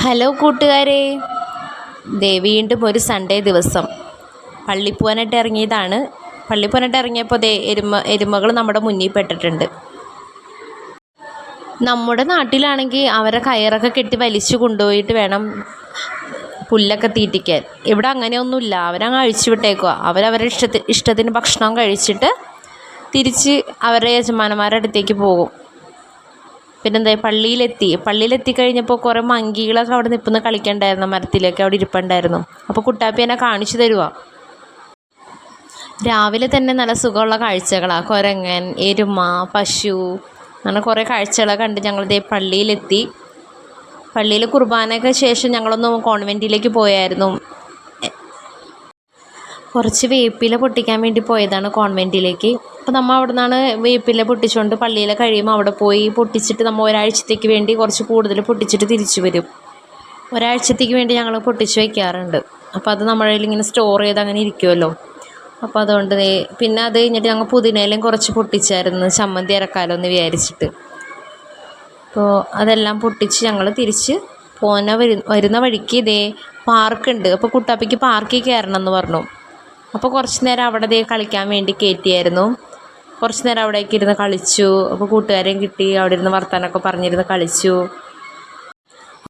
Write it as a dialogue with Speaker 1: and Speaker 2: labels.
Speaker 1: Hello കൂട്ടുകാരെ, വീണ്ടും ഒരു സൺഡേ ദിവസം പള്ളി പോകാനായിട്ട് ഇറങ്ങിയതാണ്. പള്ളി പോകാനായിട്ട് ഇറങ്ങിയപ്പോൾ എരുമകൾ നമ്മുടെ മുന്നിൽ പെട്ടിട്ടുണ്ട്. നമ്മുടെ നാട്ടിലാണെങ്കിൽ അവരെ കയറൊക്കെ കെട്ടി വലിച്ചു കൊണ്ടുപോയിട്ട് വേണം പുല്ലൊക്കെ തീറ്റിക്കാൻ. ഇവിടെ അങ്ങനെയൊന്നുമില്ല, അവരങ്ങ് അഴിച്ചു വിട്ടേക്കുക. അവരവരുടെ ഇഷ്ടത്തിന് ഭക്ഷണം കഴിച്ചിട്ട് തിരിച്ച് അവരുടെ യജമാനന്മാരുടെ അടുത്തേക്ക് പോകും. പിന്നെന്താ, പള്ളിയിലെത്തി കഴിഞ്ഞപ്പോൾ കുറേ മങ്കികളൊക്കെ അവിടെ നിൽക്കുന്ന കളിക്കണ്ടായിരുന്നു, മരത്തിലൊക്കെ അവിടെ ഇരിപ്പുണ്ടായിരുന്നു. അപ്പോൾ കുട്ടാപ്പി എന്നെ കാണിച്ചു തരുക. രാവിലെ തന്നെ നല്ല സുഖമുള്ള കാഴ്ചകളാണ്. കുരങ്ങൻ, എരുമ, പശു, അങ്ങനെ കുറേ കാഴ്ചകളൊക്കെ കണ്ട് ഞങ്ങളിതേ പള്ളിയിലെത്തി. പള്ളിയിൽ കുർബാനയ്ക്ക് ശേഷം ഞങ്ങളൊന്ന് കോൺവെൻറ്റിലേക്ക് പോയായിരുന്നു. കുറച്ച് വേപ്പില പൊട്ടിക്കാൻ വേണ്ടി പോയതാണ് കോൺവെൻറ്റിലേക്ക്. അപ്പോൾ നമ്മൾ അവിടെ നിന്നാണ് വേപ്പില പൊട്ടിച്ചുകൊണ്ട് പള്ളിയിൽ കഴിയുമ്പോൾ അവിടെ പോയി പൊട്ടിച്ചിട്ട് നമ്മൾ ഒരാഴ്ചത്തേക്ക് വേണ്ടി കുറച്ച് കൂടുതൽ പൊട്ടിച്ചിട്ട് തിരിച്ചു വരും. ഒരാഴ്ചത്തേക്ക് വേണ്ടി ഞങ്ങൾ പൊട്ടിച്ച് വയ്ക്കാറുണ്ട്. അപ്പോൾ അത് നമ്മുടെ കയ്യിൽ ഇങ്ങനെ സ്റ്റോർ ചെയ്ത് അങ്ങനെ ഇരിക്കുമല്ലോ. അപ്പോൾ അതുകൊണ്ട് പിന്നെ അത് കഴിഞ്ഞിട്ട് ഞങ്ങൾ പുതിനയിലും കുറച്ച് പൊട്ടിച്ചായിരുന്നു, ചമ്മന്തി അരക്കാലോ എന്ന് വിചാരിച്ചിട്ട്. അപ്പോൾ അതെല്ലാം പൊട്ടിച്ച് ഞങ്ങൾ തിരിച്ച് വരുന്ന വഴിക്ക് പാർക്കുണ്ട്. അപ്പോൾ കുട്ടാപ്പിക്ക് പാർക്കിൽ കയറണം എന്ന് പറഞ്ഞു. അപ്പോൾ കുറച്ച് നേരം അവിടെ കളിക്കാൻ വേണ്ടി കയറ്റിയായിരുന്നു. കുറച്ച് നേരം അവിടേക്ക് ഇരുന്ന് കളിച്ചു. അപ്പോൾ കൂട്ടുകാരെയും കിട്ടി, അവിടെ ഇരുന്ന് വർത്താനമൊക്കെ പറഞ്ഞിരുന്ന് കളിച്ചു.